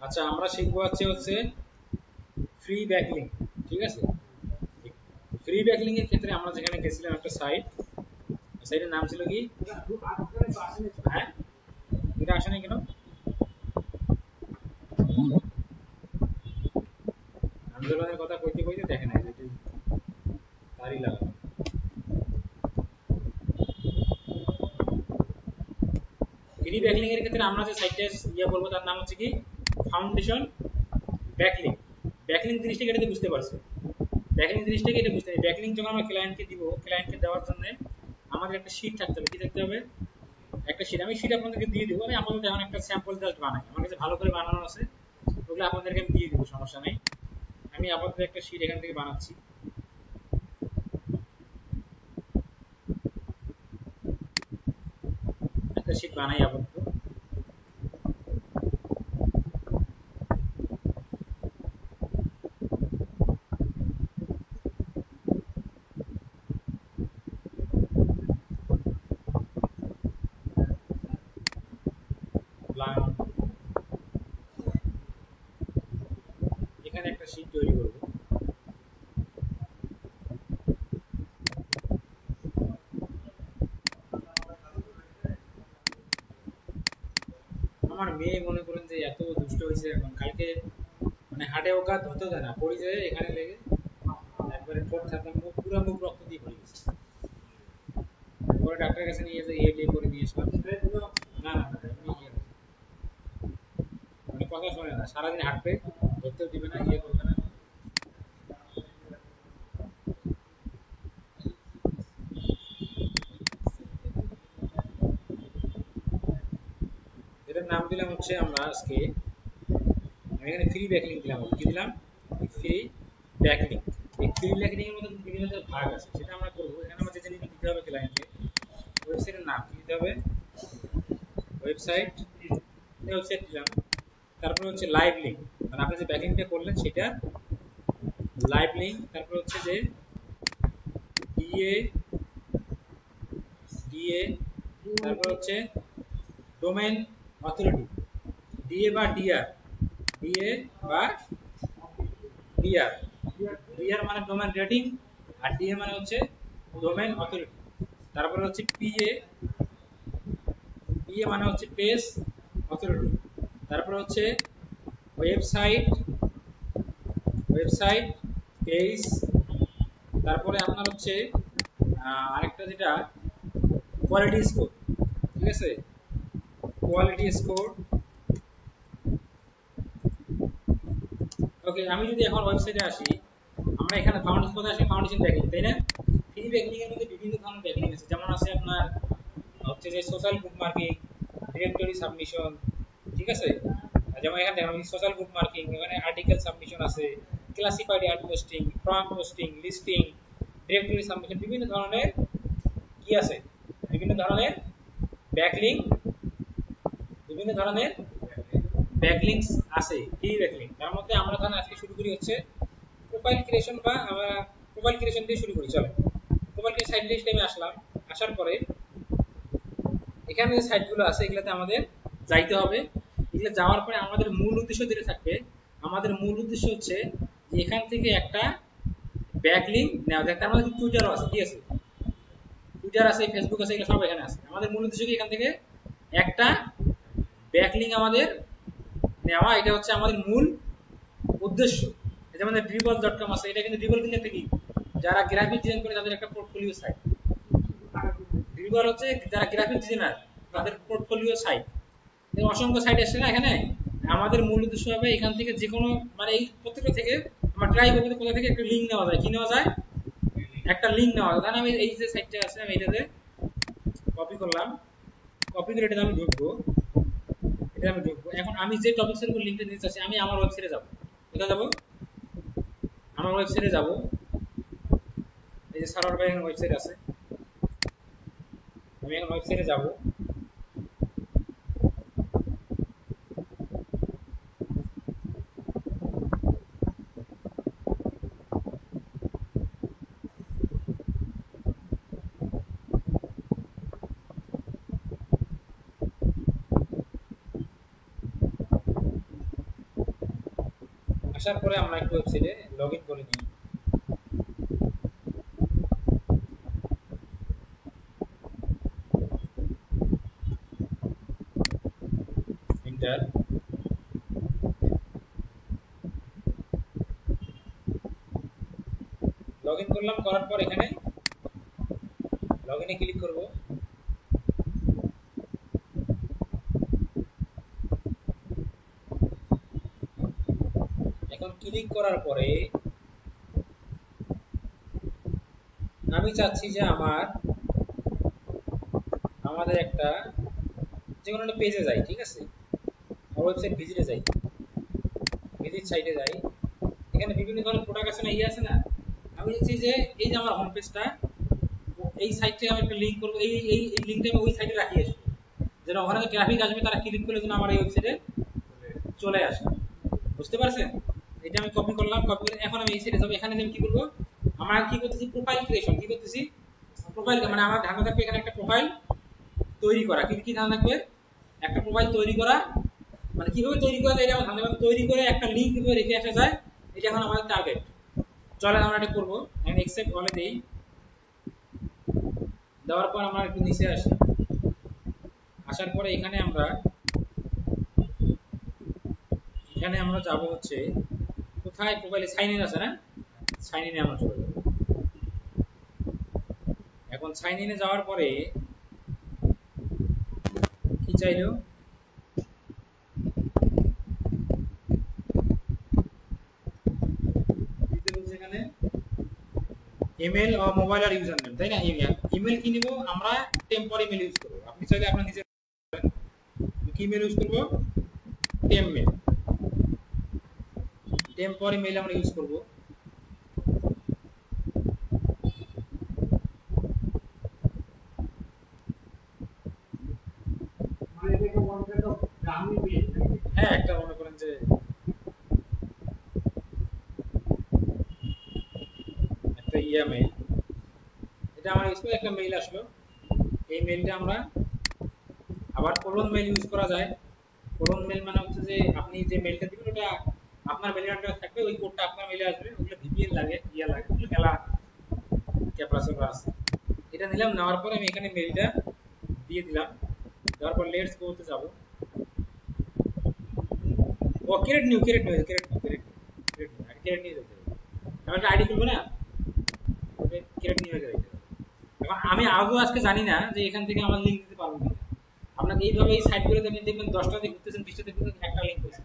আচ্ছা, আমরা শিখবো হচ্ছে ফ্রি ব্যাকলিংক। ঠিক আছে, ফ্রি ব্যাকলিংক এর ক্ষেত্রে আমরা যেখানে গেছিলাম একটা সাইটের নাম ছিল কি? হ্যাঁ, এটা আসে না কেন? আন্দোলনের কথা কইতে কইতে দেখেন না যেটা তারই লাগানো। ফ্রি ব্যাকলিংক এর ক্ষেত্রে আমরা যে সাইটটা ইয়ে বলবো তার নাম হচ্ছে কি? Foundation backlink. ব্যাকলিংক জিনিসটাকে এটা বুঝতে পারছো? ব্যাকলিংক জিনিসটাকে এটা বুঝতে হবে। ব্যাকলিংক যখন আমরা ক্লায়েন্টকে দিব, ক্লায়েন্টকে দেওয়ার জন্য আমাদের একটা শীট থাকতে হবে। কি থাকতে হবে? একটা শীট। আমি শীট আপনাদেরকে দিয়ে দেবো। আমি আপাতত এখন একটা স্যাম্পল জাস্ট বানাই, আমার কাছে ভালো করে বানানো আছে, ওগুলো আপনাদেরকে আমি দিয়ে দেবো, সমস্যা নেই। আমি আপাতত একটা শীট এখান থেকে বানাচ্ছি। একটা শীট বানাই আপাতত। এখানে একটা শীট তৈরি করব। আমার মেয়ে মনে করেন যে এত দুষ্ট হয়েছে এখন, কালকে মানে হাটে ওকা ধরতে দেয় না, পড়ে যায় এখানে লেগে একবারে ঠোঁট থাকতাম, মুখ পুরো মুখ রক্ত দিয়ে পড়ে গেছে। পরে ডাক্তারের কাছে নিয়ে যেয়ে এ করে নিয়ে এসলাম। না না না, এমনি ইয়ে হয়েছে। মানে কথা শোনে না, সারাদিন হাঁটবে, ধরতেও দিবে না, ইয়ে করবে না। এটার নাম দিলাম হচ্ছে আমরা আজকে, আমি এখানে ফ্রি ব্যাকলিংক দিলাম। কি দিলাম? Free backlink. এই ফ্রি ব্যাকলিংক এর মধ্যে বিভিন্ন ভাগ আছে, সেটা আমরা করবো। এখানে আমাদের যে দিতে হবে ক্লায়েন্টকে, ওয়েবসাইটের নাম কি দিতে হবে? ওয়েবসাইট। ওয়েবসাইট দিলাম। তারপরে হচ্ছে লাইভ লিঙ্ক, মানে আপনি যে ব্যাকলিংকটা করলেন সেটা লাইভ লিঙ্ক। তারপর হচ্ছে যে ডিএ ডিএ তারপর হচ্ছে ডোমেইন অথরিটি, ডিএ বা ডিআর, ডিএ বা ডিআর। ডিআর মানে ডোমেইন রেটিং, আর ডিএ মানে হচ্ছে ডোমেইন অথরিটি। তারপরে হচ্ছে পিএ, পিএ মানে হচ্ছে পেজ অথরিটি। তারপরে হচ্ছে ওয়েবসাইট, ওয়েবসাইট পেজ। তারপরে আপনার হচ্ছে আরেকটা যেটা কোয়ালিটি স্কোর। ঠিক আছে, কোয়ালিটি স্কোর। ওকে, আমি যদি এখন ওয়েবসাইটে আসি, আমরা এখানে ফাউন্ডেশন কোথায় আসি? ফাউন্ডেশন ব্যাকলিংক, তাই না? ফ্রি ব্যাকলিংক এর মধ্যে বিভিন্ন ধরনের ব্যাকলিংক আছে, যেমন আছে আপনার হচ্ছে যে সোশ্যাল বুকমার্কিং, ডিরেক্টরি সাবমিশন। ঠিক আছে, যেমন এখানে দেখুন সোশ্যাল বুকমার্কিং, এখানে আর্টিকেল সাবমিশন আছে, classified ad posting, from posting, listing, directory submission. বিভিন্ন ধরনের কি আছে? বিভিন্ন ধরনের ব্যাকলিংক, বিভিন্ন ধরনের ব্যাকলিংকস আছে, ফ্রি ব্যাকলিংক। তার মধ্যে আমরা ধরেন আজকে শুরু করি হচ্ছে প্রোফাইল ক্রিয়েশন, বা আমরা প্রোফাইল ক্রিয়েশন দিয়ে শুরু করি। চলো, প্রোফাইল ক্রিয়েশন সাইট লিস্টে আমি আসলাম। আসার পরে এখানে যে সাইটগুলো আছে এগুলোতে আমাদের যাইতে হবে। এগুলো যাওয়ার পরে আমাদের মূল উদ্দেশ্য যেটা থাকবে, আমাদের মূল উদ্দেশ্য হচ্ছে যে এখান থেকে একটা ব্যাকলিংক নেওয়া যায়। তার মধ্যে টুইটারও আছে, কি আছে? টুইটার আছে, ফেসবুক আছে, এগুলো সব এখানে আছে। আমাদের মূল উদ্দেশ্য কি এখান থেকে একটা ব্যাকলিংক আমাদের নেওয়া, এটা হচ্ছে আমাদের মূল উদ্দেশ্য। যেমন dribble.com আছে, এটা কিন্তু dribble কিন্তু একটা কি, যারা গ্রাফিক ডিজাইন করে তাদের একটা পোর্টফোলিও সাইট। dribble হচ্ছে যারা গ্রাফিক ডিজাইনার তাদের পোর্টফোলিও সাইট। অসংখ্য সাইট আসছে না এখানে। আমাদের মূল উদ্দেশ্য হবে এখান থেকে যে কোনো, মানে এই প্রত্যেকটা থেকে আমরা ট্রাই করবো কোথা থেকে একটা লিঙ্ক নেওয়া যায়। কি নেওয়া যায়? একটা লিঙ্ক নেওয়া যায়। তাহলে আমি এই যে সাইটটা আছে আমি এটাতে কপি করলাম, কপি করে এটাতে আমি ঢুকবো, এটা আমি ঢুকবো। এখন আমি যে টপিকসের উপর লিঙ্কটা দিতে চাচ্ছি, আমি আমার ওয়েবসাইটে যাব। কোথায় যাব? আমার ওয়েবসাইটে যাব। এই যে সার্ভার বাইরের ওয়েবসাইট আছে, আমি এখন ওয়েবসাইটে যাব। আসার পরে আমরা একটু ওয়েবসাইটে লগ ইন করে নিই। এন্টার। লগ ইন করলাম, করার পর এখানে লগ ইনে ক্লিক করব। এখন ক্লিক করার পরে আমি চাচ্ছি যে আমাদের একটা যে কোনো একটা পেজে যাই, ঠিক আছে, ওয়েবসাইট ভিজিটে যাই, ভিজিট সাইটে যাই। এখানে বিভিন্ন ধরনের প্রোডাক্ট আছে না, আছে না। আমি চাচ্ছি যে এই যে আমার হোম পেজটা, এই সাইট থেকে আমি একটা লিংক করবো, এই লিংকটা আমি ওই সাইটে রাখি আসবো, যেন ওখানে যে ট্রাফিক আসবে তারা ক্লিক করলে যেন আমার এই ওয়েবসাইটে চলে আসে। বুঝতে পারছেন? এটা আমি কপি করলাম, কপি করে এখন আমি এই সাইটে যাব। এখানে আমি কি করব, আমরা কি করতেছি, প্রোফাইল ক্রিয়েশন। কি করতেছি, প্রোফাইল, মানে আমার ধারণা থাকবে এখানে একটা প্রোফাইল তৈরি করা। কি ধারণা থাকবে, একটা প্রোফাইল তৈরি করা, মানে কিভাবে তৈরি করা যায় এটা আমার ধারণা থাকবে। তৈরি করে একটা লিংক কিভাবে রেখে আসা যায়, এটা এখন আমাদের টার্গেট। চলেন আমরা এটা করব। এখন এক্সেপ্ট বলে দেই, দেওয়ার পর আমরা একটু নিচে আসি। আসার পরে এখানে আমরা যাব হচ্ছে কোথায়, প্রোফাইলে সাইন ইন আছে না, সাইন ইনে আমরা চলে যাব। এখন সাইন ইনে যাওয়ার পরে কি চাইলো, দিতে বলছে এখানে ইমেল ও মোবাইল আর ইউজার নেম, তাই না। ইমেল কি নিব আমরা, টেম্পর ইমেল ইউজ করব। আপনি চাইলে আপনার নিজের কি ইমেল ইউজ করব, টেমমেল, টেম্পর ইমেল আমরা ইউজ করব। হ্যাঁ, একটা মনে করেন যে একটা মেইল, এটা আমার ইউজ করে একটা মেইল আসলো। এই মেইলটা আমরা আবার কোলন মেইল ইউজ করা যায়। কোলন মেইল মানে হচ্ছে যে আপনি যে মেইলটা দিবেন ওটা আপনার মেইলের আন্ডারে থাকবে, ওই কোডটা আপনার মেইলে আসবে। ওগুলো ভিপিএন লাগে, লাগে, ওগুলো মেলা ক্যাপাসিটি আছে। এটা নিলাম, নেওয়ার পরে আমি এখানে মেইলটা দিয়ে দিলাম। দেওয়ার পর লেটস গো তে যাব। ও ক্রিয়েট নিউ যেতে হবে। আমি একটা আইডি খুলবো না, ওকে ক্রিয়েট নিউ হয়ে যাবে। এখন আমি আজও আজকে জানি না যে এখান থেকে আমার লিংক দিতে পারবো কিনা। আপনাকে এইভাবে এই সাইটগুলোতে আপনি দেখবেন 10টাতে ঘুরতেছেন, 20টাতে ঘুরতেছেন, একটা লিংক হয়েছে,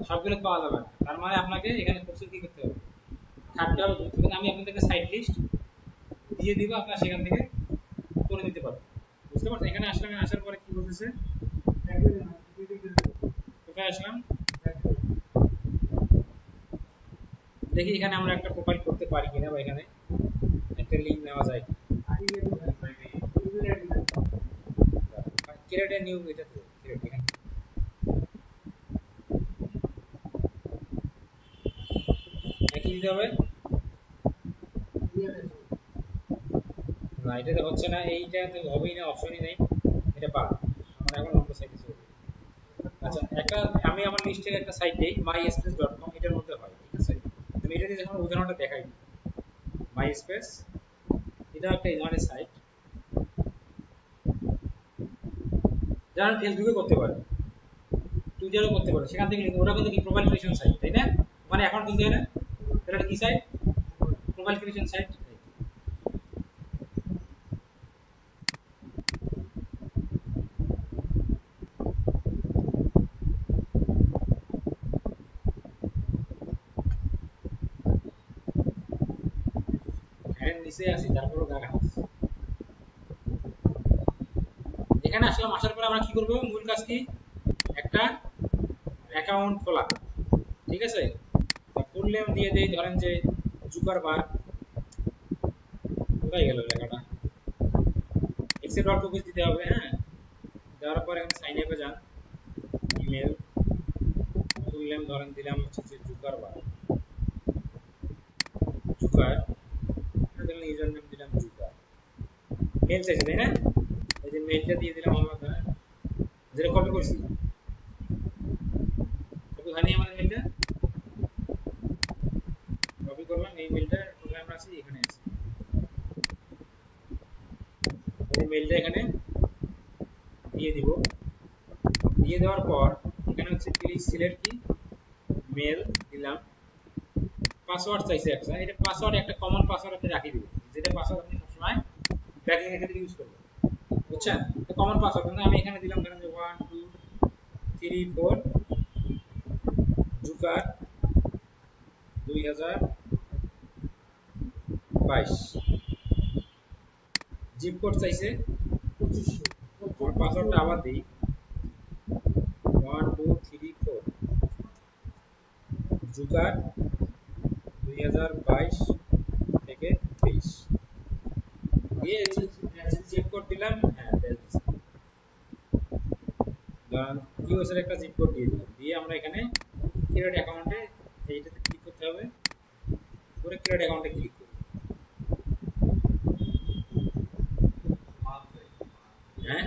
সবগুলো পাওয়া যাবে না। তার মানে আপনাকে এখানে প্রচুর কি করতে হবে, থাকতে হবে, ঘুরতে হবে। আমি আপনাদেরকে সাইট লিস্ট দিয়ে দিব, আপনারা সেখান থেকে করে নিতে পারবেন। বুঝতে পারছেন? এখানে আসলাম, আসার পরে কি বলতেছে, কোথায় আসলাম দেখি এখানে আমরা একটা প্রোফাইল করতে পারি কিনা, বা এখানে একটা লিংক নেওয়া যায়। ক্রিয়েট এ নিউ, এটা তো ক্রিয়েট, এখানে কি দিতে হবে না, এটা হচ্ছে না, এইটাতে হবেই না, অপশনই নেই, এটা বাদ। আমরা এখন অন্য সাইটে চলে যাই। আচ্ছা, আমি আমার লিস্টের একটা সাইট দেই, myspace.com, এটার মধ্যে হয়, ঠিক আছে। আমি এটা দিয়ে যখন উদাহরণটা দেখাই, মাইস্পেস, এটা একটা এই ধরনের সাইট, যারা ফেসবুকে করতে পারে, টুইটারও করতে পারে, সেখান থেকে ওটা কিন্তু কি প্রোফাইল ক্রিয়েশন সাইট, তাই না। ওখানে অ্যাকাউন্ট খুলতে হয় না, এটা কি সাইট, প্রোফাইল ক্রিয়েশন সাইট। নিচে আসি, তারপরও গা ঘামছে। এখানে আসলাম, আসার পরে আমরা কি করব, মূল কাজ কি, একটা অ্যাকাউন্ট খোলা, ঠিক আছে। ফুল নেম দিয়ে দেই, ধরেন যে জুকারবার্গ, কোথায় গেল লেখাটা, এক্সেপ্ট অল কুকিজ দিতে হবে। হ্যাঁ, দেওয়ার পরে এখানে সাইন আপে যান, ইমেল, ফুল নেম ধরেন দিলাম হচ্ছে যে জুকারবার্গ, ইউজার নেম দিলাম জুকার, মেল চাইছে তাই না, এই যে মেলটা দিয়ে দিলাম আমরা, যেটা কপি করছি, কপি ওখানে আমাদের মেলটা কপি করলাম, এই মেলটা কোথায় আমরা আছি, এখানে আছি, এই মেলটা এখানে দিয়ে দিব। দিয়ে দেওয়ার পর এখানে হচ্ছে প্লিজ সিলেক্ট কি মেল দিলাম। পাসওয়ার্ড চাইছে একটা, এটা পাসওয়ার্ড একটা কমন পাসওয়ার্ড আপনি রাখিয়ে দিবেন, যেটা পাসওয়ার্ড আপনি সবসময় ব্যাকিং এর ক্ষেত্রে ইউজ করবেন, বুঝছেন? তো কমন পাসওয়ার্ড আমি এখানে দিলাম, ধরেন যে 1 2 3 4 জুকার 2022। জিপ কোড চাইছে 2500। পাসওয়ার্ডটা আবার দিই 1 2 3 4 জুকার 2022 থেকে 23 দিয়ে জিপ কোড দিলাম। হ্যাঁ ধরেন ইউএসএর একটা জিপ কোড দিয়ে দিলাম, দিয়ে আমরা এখানে ক্রিয়েট অ্যাকাউন্টে এইটাতে ক্লিক করতে হবে, করে ক্রিয়েট অ্যাকাউন্টে ক্লিক করব। হ্যাঁ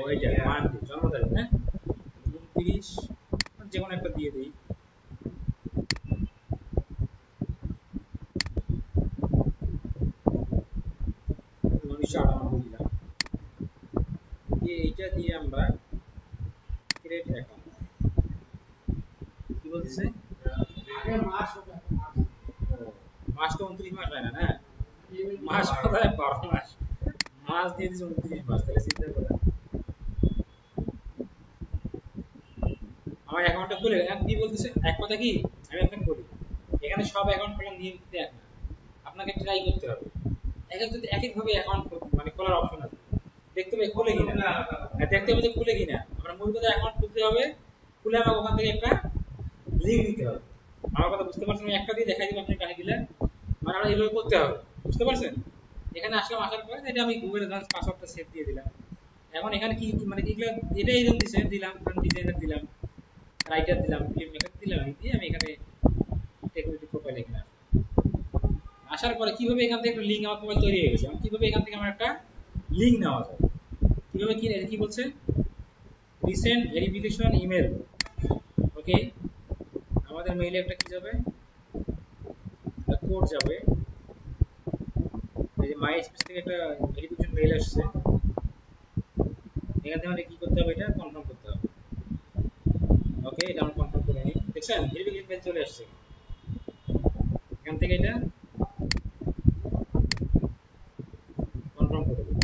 ওইটা মান্থ জন্ম তারিখ, হ্যাঁ 29 যে কোনো একটা দিয়ে দিই, 1998 দিলাম। দিয়ে এইটা দিয়ে আমরা ক্রিয়েট অ্যাকাউন্ট, কি বলছে মাস তো 29 মাস হয় না, না মাস কোথায় 12 মাস, মাস দিয়ে দিচ্ছে 29 মাস, তাহলে চিন্তা করেন আমার অ্যাকাউন্টটা খুলে এখন কি বলতেছে। এক কথা কি আমি আপনাকে বলি, এখানে সব অ্যাকাউন্ট খোলা নিয়ম কিন্তু এক না, আপনাকে ট্রাই করতে হবে। এক একজন এক এক ভাবে অ্যাকাউন্ট মানে খোলার অপশন আছে, দেখতে হবে খুলে কিনা, দেখতে হবে যে খুলে কিনা। আমরা মূল কথা অ্যাকাউন্ট খুলতে হবে, খুলে আমরা ওখান থেকে একটা লিংক দিতে হবে। আমার কথা বুঝতে পারছেন? আমি একটা দিয়ে দেখাই দিব, আপনি টাকা দিলেন, মানে আমরা এইভাবে করতে হবে, বুঝতে পারছেন? এখানে আসলাম, আসার পরে এটা আমি গুগল অ্যাকাউন্ট পাসওয়ার্ডটা সেভ দিয়ে দিলাম। এখন এখানে কি মানে কি এটা এইরকম দিছে, দিলাম ডিজাইনার দিলাম, রাইটার দিলাম, ফিল্ম মেকার দিলাম, দিয়ে আমি এখানে টেকনোলজি প্রোফাইল এখানে আসার পরে কিভাবে এখান থেকে একটা লিংক আমার প্রোফাইল তৈরি হয়ে গেছে, কিভাবে এখান থেকে আমার একটা লিংক নেওয়া যায়, কিভাবে কি বলছে রিসেন্ট ভেরিফিকেশন ইমেল। ওকে আমাদের মেইলে একটা কি যাবে, কোড যাবে, এই যে মাই স্পেস থেকে একটা ভেরিফিকেশন মেইল আসছে, এখান থেকে আমাদের কি করতে হবে, এটা কনফার্ম করতে হবে। ওকে এটা আমরা কনফার্ম করে নিই, দেখছেন ভেরিফিকেশন মেইল চলে আসছে, এখান থেকে এটা কনফার্ম করে দেব।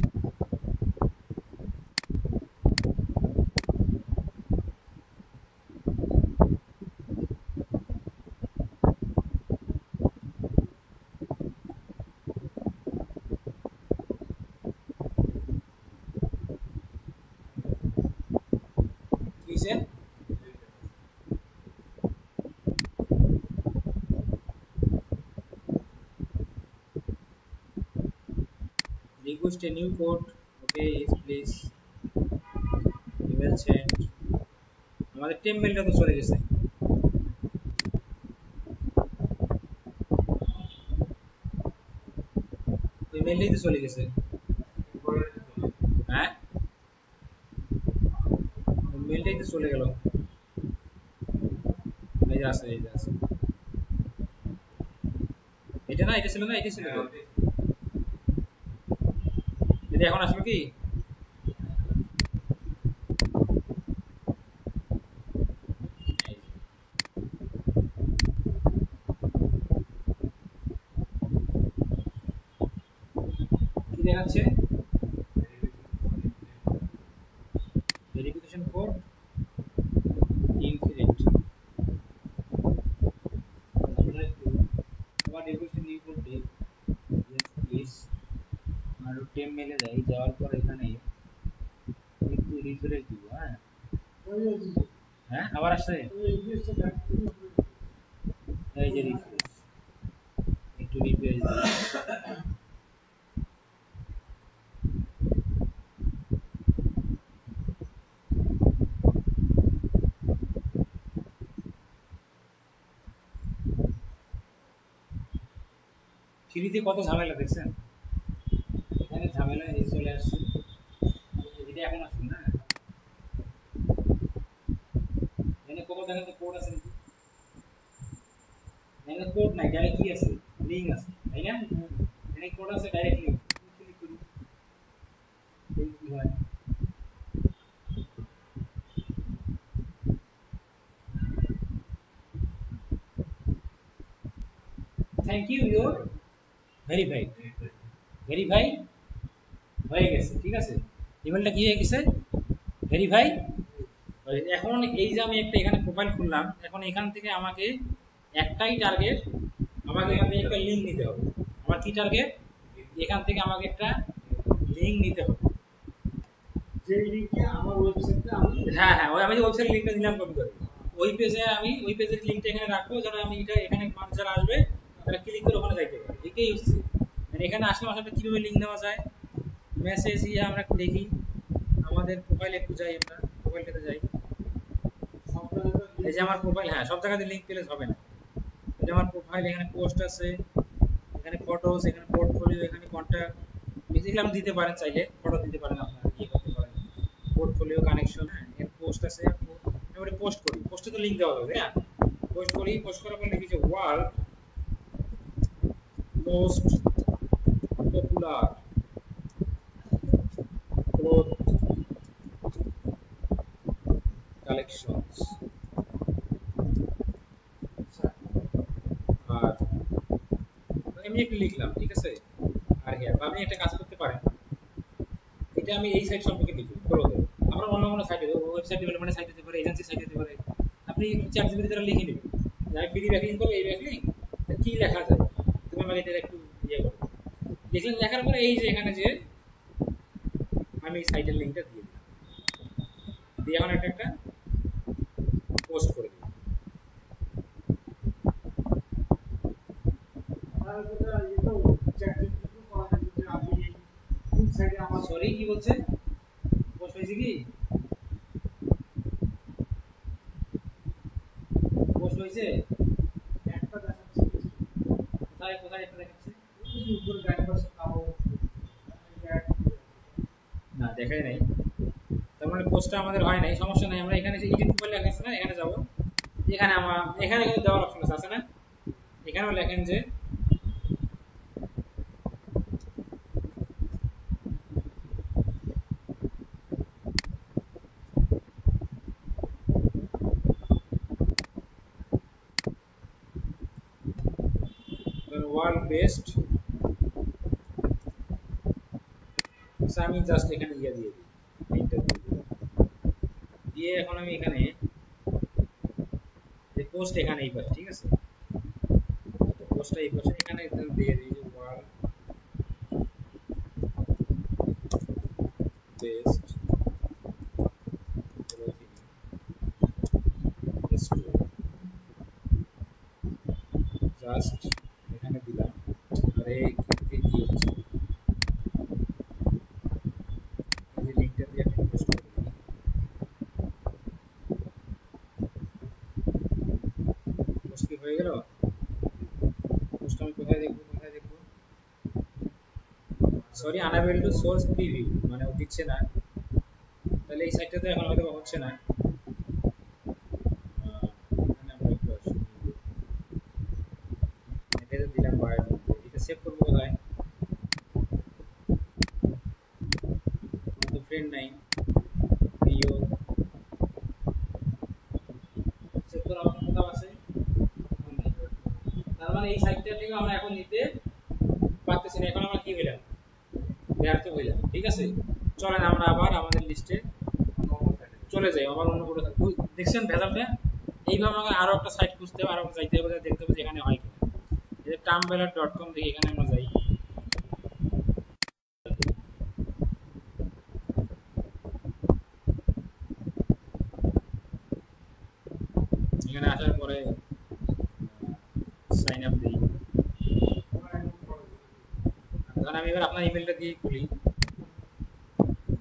কিছে request a new code, okay is please email sent। আমাদের টেম মেলটা তো চলে গেছে, ওই মেলটাই তো চলে গেছে। হ্যাঁ ওই মেলটাই তো চলে গেল, এই যে আছে, এই যে আছে, এটা না, এটা ছিল না, এটা ছিল তো, এটা এখন আসলো কি, কি দেখাচ্ছে ভেরিফিকেশন কোড ইনফিনিট। তোমার ভেরিফিকেশন নিউ কোড দে, ইয়েস প্লিজ। আর টেম মেলে যাই, যাওয়ার পর এখানে একটু রিফ্রেশ দিব। হ্যাঁ হ্যাঁ আবার আসছে, এই যে রিফ্রেশ, একটু রিফ্রেশ দিই। ফ্রিতে কত ঝামেলা দেখছেন, এখানে ঝামেলা এই চলে আসছে, এটা এখন আসছে না, এখানে কোড দেখেন তো, কোড কোড নাই, ডাইরেক্ট কি আছে, লিংক আছে, তাই না? এখানে কোড আছে, ডাইরেক্ট লিংক, ক্লিক করি, এই কি হয়, thank you your verified, verify হয়ে গেছে, ঠিক আছে, ইমেলটা কি হয়ে গেছে, ভেরিফাই। এখন এই যে আমি একটা এখানে প্রোফাইল খুললাম, এখন এখান থেকে আমাকে একটাই টার্গেট, আমাকে এখান থেকে একটা লিংক নিতে হবে। আমার কি টার্গেট, এখান থেকে আমাকে একটা লিংক নিতে হবে, যে লিংকে আমার ওয়েবসাইটটা আমি, হ্যাঁ হ্যাঁ, ওই আমি যে ওয়েবসাইট লিংকটা দিলাম কপি করে, ওই পেজে আমি ওই পেজের লিংকটা এখানে রাখবো, যেন আমি এটা এখানে মানুষ যারা আসবে তারা ক্লিক করে ওখানে যাইতে পারে। এটাই হচ্ছে, মানে এখানে আসলে আসলে কিভাবে লিংক দেওয়া যায়, মেসেজ ইয়ে আমরা দেখি, আমাদের প্রোফাইলে একটু যাই, আমরা প্রোফাইলটাতে যাই, এই যে আমার প্রোফাইল, হ্যাঁ সব জায়গাতে লিংক পেলে হবে না, এই যে আমার প্রোফাইল, এখানে পোস্ট আছে, এখানে ফটোস, এখানে পোর্টফোলিও, এখানে কন্টাক্ট, এগুলো আপনি দিতে পারেন, চাইলে ফটো দিতে পারেন, আপনার ইয়ে করতে পারেন, পোর্টফোলিও কানেকশন, হ্যাঁ এর পোস্ট আছে, এবারে পোস্ট করি, পোস্টে তো লিংক দেওয়া হবে, হ্যাঁ পোস্ট করি, পোস্ট করার পর লিখি যে world most popular cloth collections, আর এমনি একটু লিখলাম, ঠিক আছে। আর হ্যাঁ আপনি একটা কাজ করতে পারেন, এটা আমি এই সাইট সম্পর্কে লিখি ক্লোথে, আমরা অন্য কোনো সাইটে, ওয়েবসাইট ডেভেলপমেন্ট সাইট হতে পারে, এজেন্সি সাইট হতে পারে, আপনি চ্যাট জিপিটি দ্বারা লিখে নেবেন যে আমি ফ্রি ব্যাকলিং করবো, এই ব্যাকলিং কি লেখা যায়, তুমি আমাকে এটা একটু ইয়ে করো, লিখলেন, লেখার পরে এই যে এখানে যে আমি এই সাইটের লিংকটা দিয়ে দিলাম, দিয়ে এখন একটা পোস্ট করে দিই। সরি কি বলছে, পোস্ট হয়েছে কি, পোস্ট হয়েছে, একটা দেখাচ্ছে, কোথায় কোথায় একটা দেখাচ্ছে, উপরে ডান পাশে কালো, না দেখাই নাই, তার মানে পোস্টটা আমাদের হয় নাই, সমস্যা নাই, আমরা এখানে যে এডিট প্রোফাইল লেখা আছে না, এখানে যাব, এখানে আমার এখানে কিন্তু দেওয়ার অপশন আছে না, এখানেও লেখেন যে ওয়ার্ল্ড বেস্ট, আমি জাস্ট এখানে ইয়ে দিয়ে দিই, লিংকটা দিয়ে দিই, দিয়ে এখন আমি এখানে যে পোস্ট এখানে এই পাশে, ঠিক আছে, পোস্টটা এই পাশে এখানে দিয়ে দিই যে ওয়ার্ল্ড বেস্ট জাস্ট এখানে দিলাম, আর এই কি হচ্ছে, এই লিংকটা দিয়ে একটা পোস্ট করে দিই, পোস্ট কি হয়ে গেল, পোস্ট আমি কোথায় দেখবো, কোথায় দেখবো, sorry unable to source preview, মানে ও দিচ্ছে না, তাহলে এই সাইটটাতে এখন হয়তো হচ্ছে না, এখানে আমরা একটু আসি, এটাতে দিলাম বায়োর মধ্যে, এটা সেভ করবো কোথায়, তো ফ্রেন্ড নাই, প্রিয় সেভ করার অপশন কোথাও আছে, তার মানে এই সাইটটা থেকে আমরা এখন নিতে পারতেছি না, এখন আমরা কি হইলাম, ব্যর্থ হইলাম, ঠিক আছে। চলেন আমরা আবার আমাদের লিস্টে চলে যাই, আবার অন্য কোনো, দেখছেন ভেজালটা, এইভাবে আমাকে আরো একটা সাইট খুঁজতে হবে, আরো যাইতে হবে, দেখতে হবে যে এখানে হয় কিনা, এই যে tumblr.com থেকে এখানে আমরা যাই, এখানে আসার পরে সাইন আপ দিই, ধরেন আমি এবার আপনার ইমেলটা দিয়ে খুলি,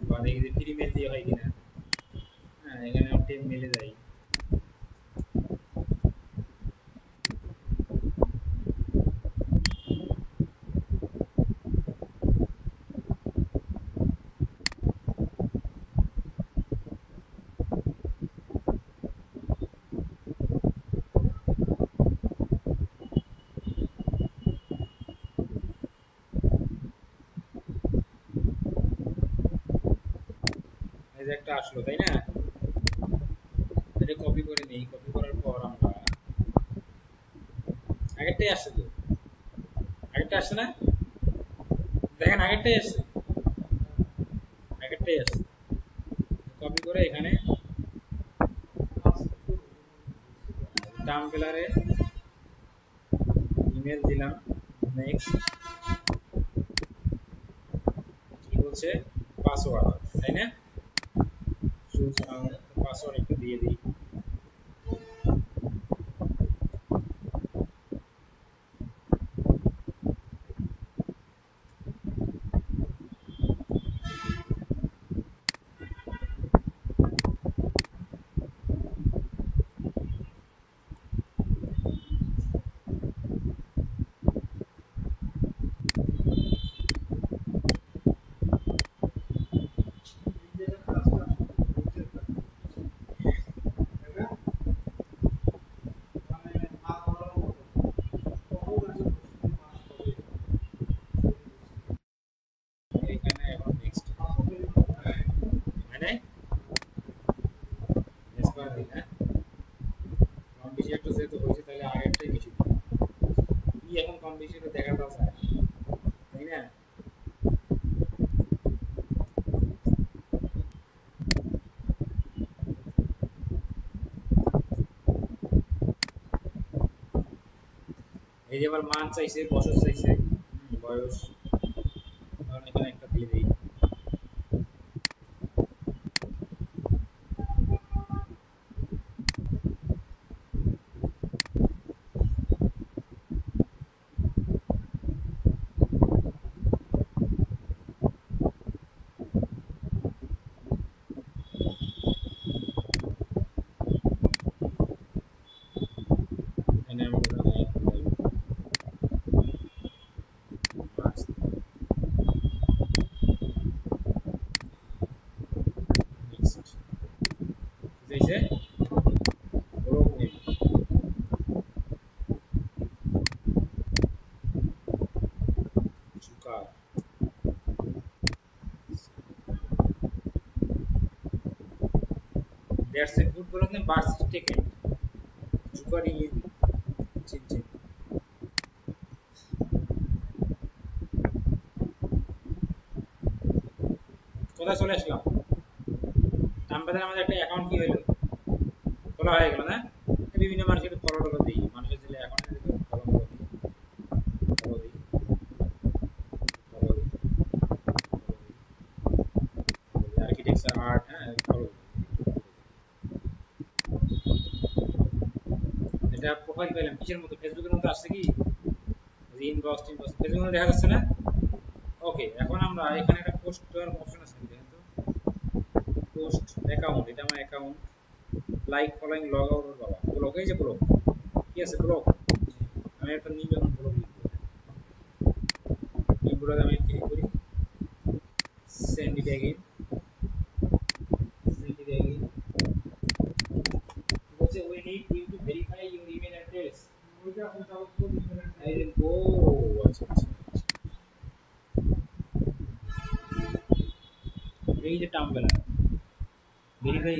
বা দেখি যে ফ্রি মেল দিয়ে হয় কিনা, হ্যাঁ এখানে টেম মেলে যাই, যে একটা আসলো তাই না, এটা কপি করে নেই, কপি করার পর আমরা আগেরটাই আসছে তো, আগেরটা আসছে না, দেখেন আগেরটাই আসছে, আগেরটাই আসছে, কপি করে এখানে টাম্বলারে ইমেল দিলাম, নেক্সট কি বলছে পাসওয়ার্ড তাই না, পাসওয়ার্ড একটু দিয়ে দিই, এখানে এখন নেক্সট মানে নেক্সট করে দিই না, কম বেশি একটু যেহেতু হয়েছে তাহলে আগেরটাই বেশি কি এখন কম বেশি তো দেখা যাচ্ছে তাই না, এই যে আবার মান চাইছে, বছর চাইছে, বয়স, কারণ এখানে একটা দিয়ে দিই, এখানে আমি নেক্সট চাইছে ব্লক নেই, sugar that's a good block name birth taken sugar ইয়ে চিন চিন, কোথায় চলে আসলাম, টাম্বাদের আমাদের একটা অ্যাকাউন্ট কি হলো, খোলা হয়ে গেল না, বিভিন্ন মানুষের ফলো টলো দিই, মানুষের দিলে অ্যাকাউন্টে ফলো টলো দিই, ফলো দিই, ফলো দিই, আর্কিটেকচার আর্ট, হ্যাঁ ফলো, এটা প্রোফাইল পেলাম কিসের মতো, ফেসবুকের মতো আসছে কি, ইনবক্স টিনবক্স ফেসবুকের মতো দেখা যাচ্ছে না, ওকে এখন আমরা এখানে একটা পোস্ট করার অপশন আছে দেখেন তো, পোস্ট অ্যাকাউন্ট, এটা আমার account, like following log out বাবা ব্লক, এই যে ব্লক কি আছে ব্লক, আমি একটা নিউ যখন ব্লক লিখবো, নিউ ব্লক আমি ক্লিক করি, send it again, send it again, বলছে we need you to verify your email address, ওইটা আপনি তাও তো email address I will go, আচ্ছা আচ্ছা, এই যে টাম্বলার ভেরিফাই,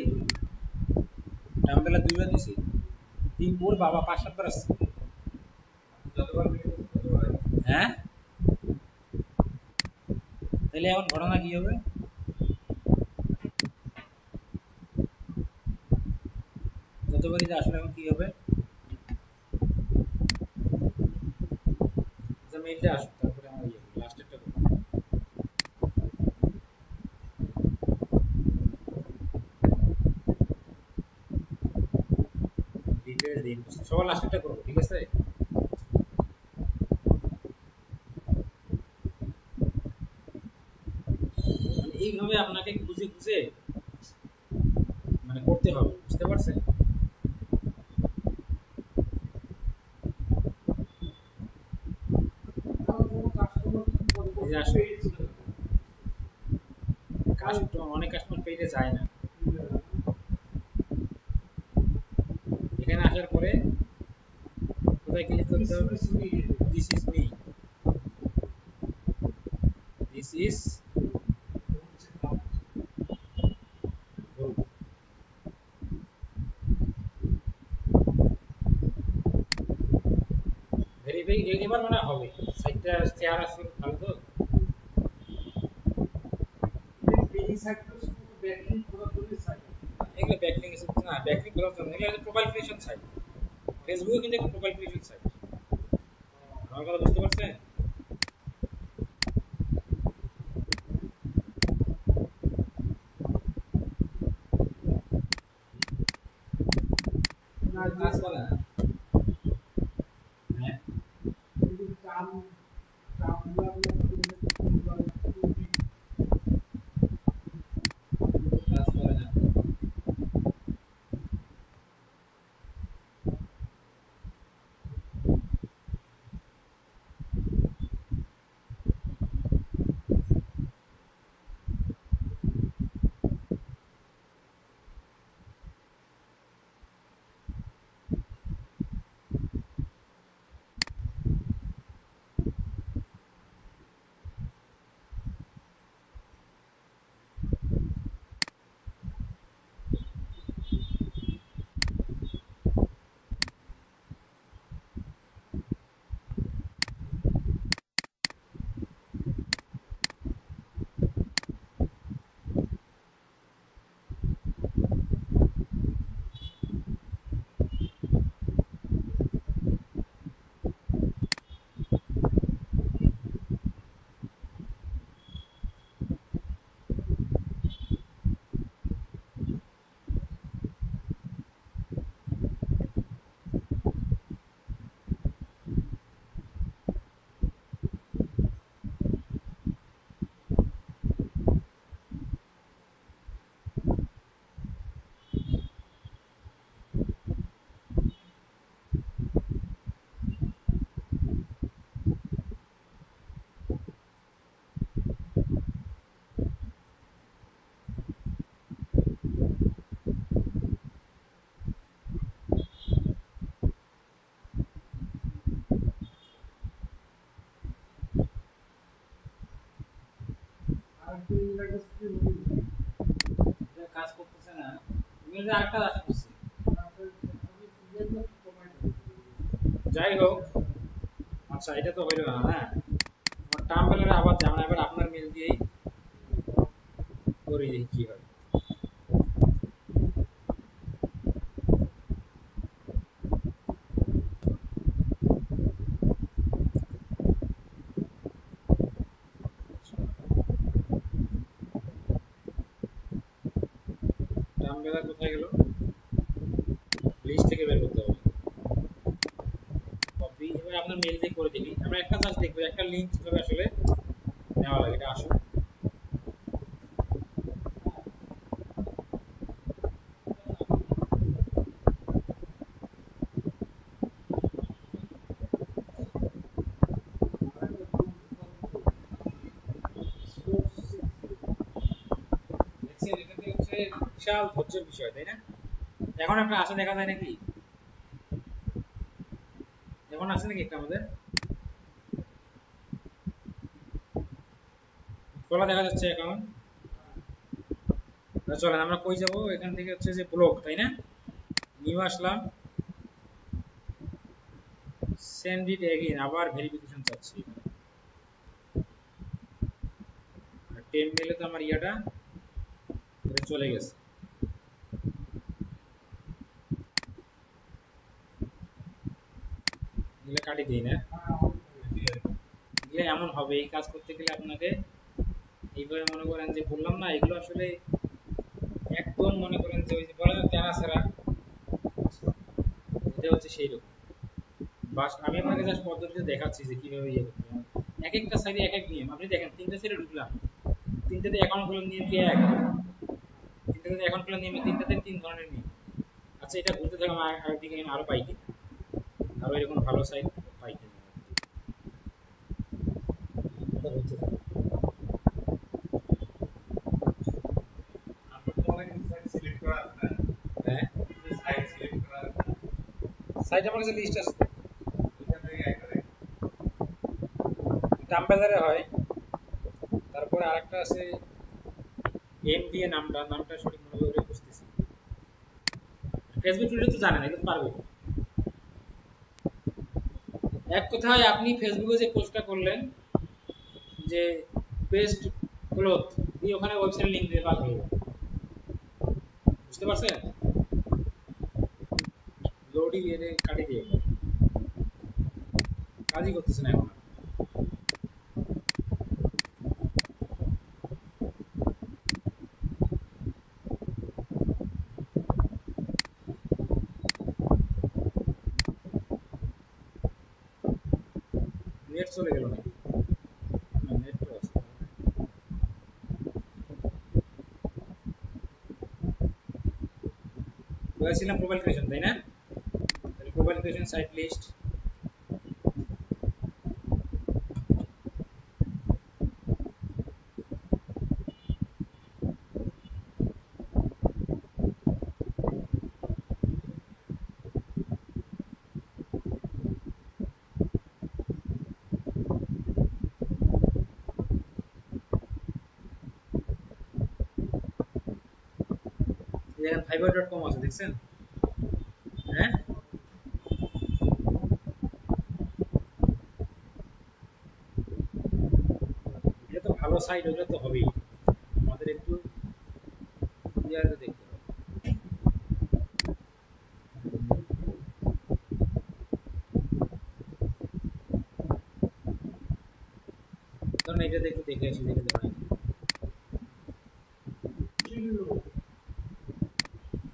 টাম্বলার দুইবার দিছি, তিন ওর বাবা 5-7 বার আসছে, যতবার হ্যাঁ, তাহলে এখন ঘটনা কি হবে, যতবারই আসলে এখন কি হবে, আচ্ছা মেইলটা আসুক তারপরে আমরা ইয়ে লাস্ট একটা করব, ডিটেইল দিন সবার লাস্ট একটা করব, ঠিক আছে, মানে এইভাবে আপনাকে খুঁজে খুঁজে মানে করতে হবে, বুঝতে পারছেন, এই যে আসলে কাস্টমার অনেক কাস্টমার পেজে যায় না, এখানে আসার পরে কোথায় ক্লিক করতে হবে, this is me, this is এটা চেহারা শুরু ভালো তো এই সাইটটা শুধু ব্যাকলিংক করার জন্য সাইট। এগুলো ব্যাকলিং না ব্যাকলিং করার জন্য এগুলো প্রোফাইল ক্রিয়েশন সাইট ফেসবুকে কিন্তু একটা প্রোফাইল ক্রিয়েশন সাইট আমার কথা বুঝতে পারছেন না কাজ করে না হ্যাঁ যদি টার্মগুলো কাজ করে না আরেকটা ইনভার্টার স্ক্রিন হয়ে এটা কাজ করতেছে না ইমেলে আরেকটা কাজ করছে যাই হোক আচ্ছা এটা তো হইলো না হ্যাঁ আমার টাম্বলারে আবার যেমন এবার আপনার মেল দিয়েই করি দেখি কি হয় টাম্বলার কোথায় গেল লিস্ট থেকে বের করতে হবে কপি এবার আপনার মেল দিয়ে করে দিবি আমরা একটা কাজ দেখবো একটা লিংক কিভাবে আসলে নেওয়া লাগে এটা আসুন দেখছেন এটাতে হচ্ছে বিশাল ধৈর্যের বিষয় তাই না এখন একটা আসে দেখা যায় নাকি এখন আসে নাকি একটা আমাদের খোলা দেখা যাচ্ছে এখন চলেন আমরা কই যাব এখান থেকে হচ্ছে যে ব্লক তাই না নিউ আসলাম সেন্ড ইট এগেইন আবার ভেরিফিকেশন চাচ্ছি আর 10 মেলে তো আমার ইয়াটা এটা চলে গেছে এগুলো কাটি দিই না এগুলো এমন হবে এই কাজ করতে গেলে আপনাকে এইভাবে মনে করেন যে বললাম না এগুলো আসলে একদম মনে করেন যে ওই যে বলে না তেনা ছাড়া এটা হচ্ছে সেই রকম বাস আমি আপনাকে জাস্ট পদ্ধতিতে দেখাচ্ছি যে কিভাবে ইয়ে করতে হবে এক একটা সাইডে এক এক নিয়ম আপনি দেখেন তিনটা সাইডে ঢুকলাম তিনটাতে অ্যাকাউন্ট খোলার নিয়ম কি এক তিনটাতে অ্যাকাউন্ট খোলার নিয়ম তিনটাতে তিন ধরনের নিয়ম আচ্ছা এটা ঘুরতে থাকলাম আরেকদিকে আমি আরো পাই কিনা আরো এরকম ভালো সাইট পাই কিনা এটা হচ্ছে হ্যাঁ সাইট আমার কাছে লিস্ট আছে টাম্বেলারে হয় তারপরে আরেকটা আছে এম দিয়ে নামটা সঠিক মনে করে বুঝতেছি ফেসবুক ভিডিও তো জানেন এটা তো পারবে এক কথায় আপনি ফেসবুকে যে পোস্টটা করলেন যে বেস্ট ক্লথ দিয়ে ওখানে ওয়েবসাইট লিংক দিয়ে পাঠাবো, বুঝতে পারছেন? লোডই এনে কাটি দিয়ে কাজই করতেছে না এখন। নেট চলে গেল নাকি? না, নেট তো আছে। বলেছিলাম প্রোফাইল ক্রিয়েশন, তাই না? তাহলে প্রোফাইল ক্রিয়েশন সাইট লিস্ট, এখানে fiverr.com আছে, দেখছেন? হ্যাঁ, এটা তো ভালো সাইট, ওটা তো হবেই। আমাদের একটু ইয়ারে দেখতে হবে। ধরুন এটাতে একটু দেখে আসি, দেখে ধরেন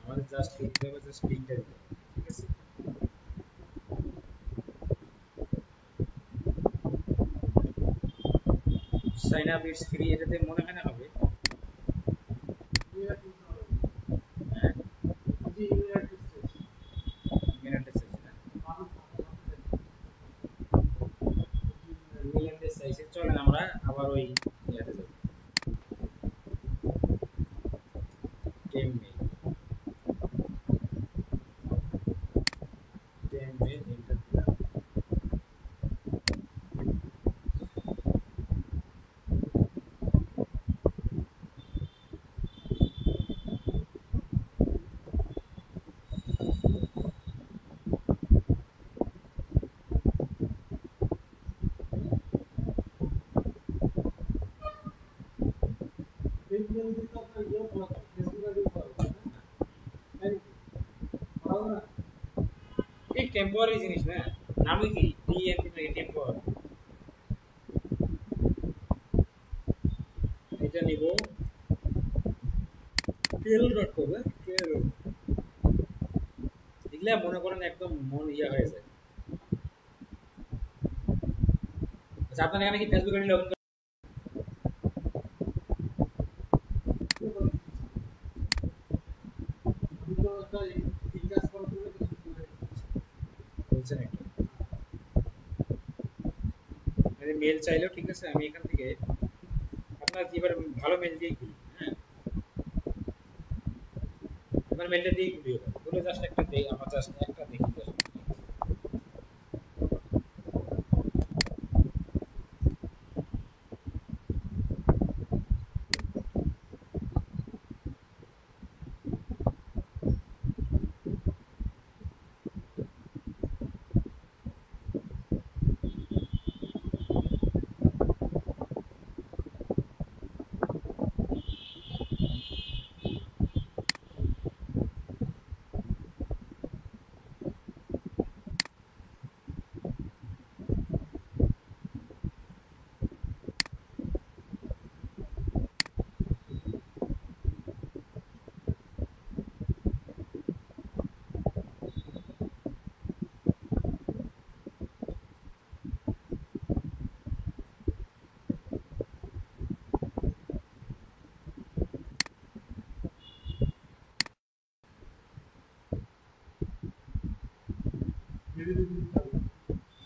আমাদের জাস্ট লিখতে হবে, জাস্ট লিঙ্কটা দিতে হবে, ঠিক আছে? সাইন আপ ইটস ফ্রি, এটাতে মনে হয় না হবে। হ্যাঁ, ইমেল অ্যাড্রেস চাইছে না? ইমেল অ্যাড্রেস চাইছে, চলেন আমরা আবার ওই ইয়াতে যাবো, টেমমেল। টেমমেল এন্টার দিলাম। এই টেম্পোরারি জিনিস না, নামই কি টিএমপি নাকি টেম্পোরারি? এটা নিব কেএল.কম, কেএল, এগুলা মনে করেন একদম মন ইয়া হয়ে যায়। আচ্ছা, আপনার এখানে কি ফেসবুক আইডি লগইন বলছেন একটা? মেল চাইলেও ঠিক আছে, আমি এখান থেকে আপনার কি এবার ভালো মেল দিয়েই খুলি, হ্যাঁ? আপনার মেলটা দিয়েই খুলি, এবার খুলে জাস্ট একটা দেই, আমার জাস্ট একটা দেখি just।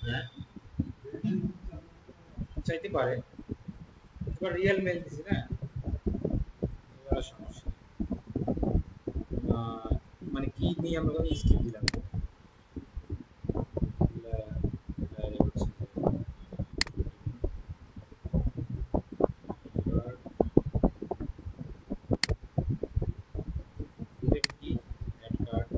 হ্যাঁ, চাইতে পারে, এবার রিয়েল মেল দিছি না, এবার আর সমস্যা নেই। মানে কি নিয়ে আমরা স্কিপ দিলাম, কি অ্যাড কার্ড,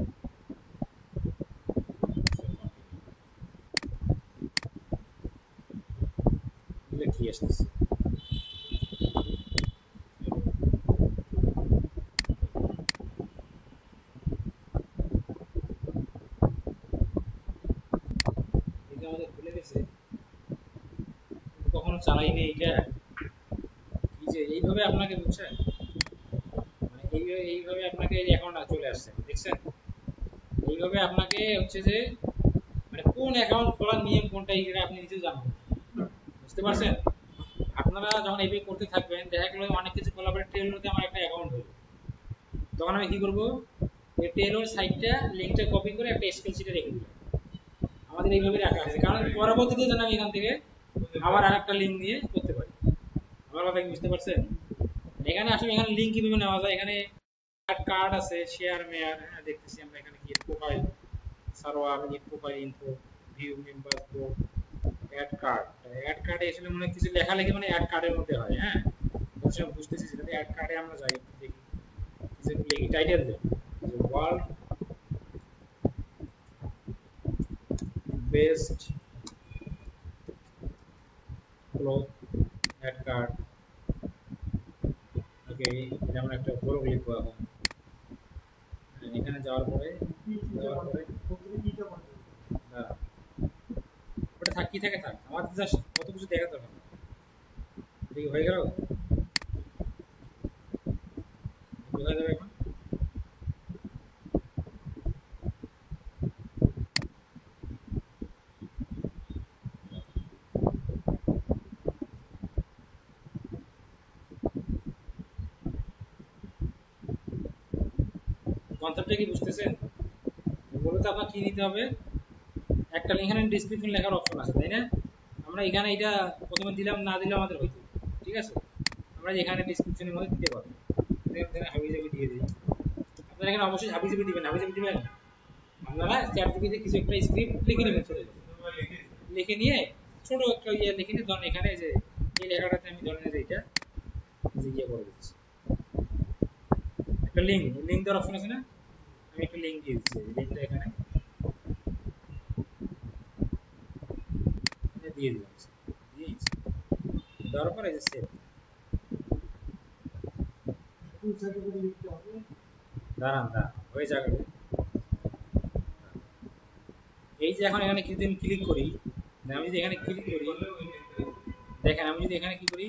দিয়ে আসতেছি। এটা আমাদের খুলে গেছে, কখনো চালাইনি এটা। এই যে এইভাবে আপনাকে বুঝছেন, মানে এইভাবে আপনাকে এই অ্যাকাউন্ট চলে আসছে, দেখছেন? এইভাবে আপনাকে হচ্ছে যে মানে কোন অ্যাকাউন্ট খোলার নিয়ম কোনটা এটা আপনি নিজেও জানবেন, বুঝতে পারছেন? আপনারা যখন এইভাবে করতে থাকবেন, দেখা গেল অনেক কিছু কোলাবরেট ট্রেলরতে আমার একটা অ্যাকাউন্ট হলো, তখন আমি কি করব, এই ট্রেলর সাইটটা লিংকটা কপি করে একটা এসকিউএল শিটে রেখে দিলাম। আমাদের এইভাবে রাখা আছে, কারণ পরবর্তীতে যেন আমি এখান থেকে আবার আরেকটা লিংক দিয়ে করতে পারি। আমার কথা কি বুঝতে পারছেন? এখানে আসলে এখানে লিংক কিভাবে নেওয়া যায়, এখানে কার্ড আছে, শেয়ার মেয়ার, হ্যাঁ দেখতেছি আমরা এখানে কি profile server, profile info, view members board, add card. Add কার্ডে আসলে মনে কিছু লেখালেখি মানে অ্যাড কার্ডের মধ্যে হয়, হ্যাঁ বুঝতেছি। সেটাতে অ্যাড কার্ডে আমরা যাই, দেখি কিছু লিখি, টাইটেল দেব যে world best cloth ad card. Okay, যেমন একটা বড় লিখবো এখন। এখানে যাওয়ার পরে দাঁড়া, ওটা থাক, কি থাকে থাক, আমার জাস্ট কত কিছু দেখাতে হবে। এটা কি হয়ে গেল? কোথায় যাবে এখন? কনসেপ্টটা কি বুঝতেছেন? মূলত আপনার কি নিতে হবে, একটা এখানে ডেসক্রিপশন লেখার অপশন আছে, তাই না? আমরা এখানে এটা প্রথমে দিলাম, না দিলে আমাদের হইতো, ঠিক আছে? আমরা এখানে ডেসক্রিপশনের মধ্যে দিতে পারবো, এখানে হাবিজাবি দিয়ে দিই। আপনারা এখানে অবশ্যই হাবিজাবি দিবেন, হাবিজাবি দিবেন। আপনারা চ্যাটজিপিটিতে কিছু একটা স্ক্রিপ্ট লিখে নেবেন, চলে যাবে, লিখে নিয়ে ছোট একটা ইয়ে লিখে নিয়ে ধরেন এখানে যে এই লেখাটাতে আমি ধরেন যে এটা যে ইয়ে করে দিচ্ছি, একটা লিঙ্ক দেওয়ার অপশন আছে না, আমি একটা লিঙ্ক দিয়ে দিচ্ছি, লিঙ্কটা এখানে দিয়ে দিলাম, দিয়ে দেওয়ার পরে যে সেভ, দাঁড়ান হয়ে যাবে। এই যে এখন এখানে যদি আমি ক্লিক করি, আমি যদি এখানে ক্লিক করি, দেখেন আমি যদি এখানে কি করি,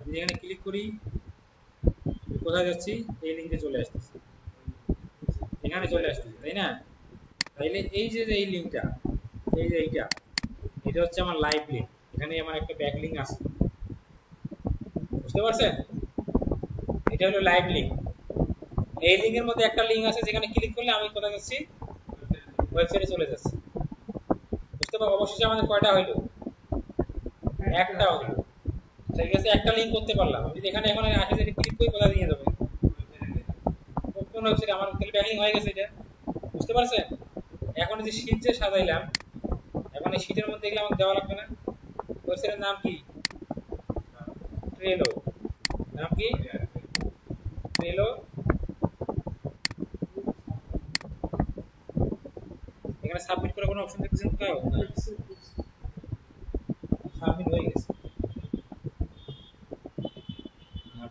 আমি এখানে ক্লিক করি, কোথায় যাচ্ছি, এই লিঙ্কে চলে আসতেছি, এখানে চলে আসতেছি, তাই না? তাইলে এই যে এই লিঙ্কটা, এই যে এটা হচ্ছে আমার লাইভ লিঙ্ক, এখানে আমার একটা ব্যাক লিঙ্ক আছে, বুঝতে পারছেন? এটা হলো লাইভ লিঙ্ক। এই লিঙ্কের মধ্যে একটা লিঙ্ক আছে যেখানে ক্লিক করলে আমি কোথায় যাচ্ছি, ওয়েবসাইটে চলে যাচ্ছি, বুঝতে পারবো? অবশেষে আমাদের কয়টা হইলো, একটা হইলো, ঠিক আছে? একটা লিঙ্ক করতে পারলাম। আমি যদি এখানে এখন আসে যে ক্লিক করি, কোথায় নিয়ে যাবে, কোন ওয়েবসাইট, আমার তাহলে ব্যাক লিঙ্ক হয়ে গেছে এটা, বুঝতে পারছেন? এখন যে শীট যে সাজাইলাম, এখন এই শীটের মধ্যে এগুলো আমাকে দেওয়া লাগবে না। ওয়েবসাইটের নাম কি, ট্রেলো, নাম কি, ট্রেলো। এখানে সাবমিট করার কোনো অপশন দেখতেছেন কোথাও? সাবমিট হয়ে গেছে।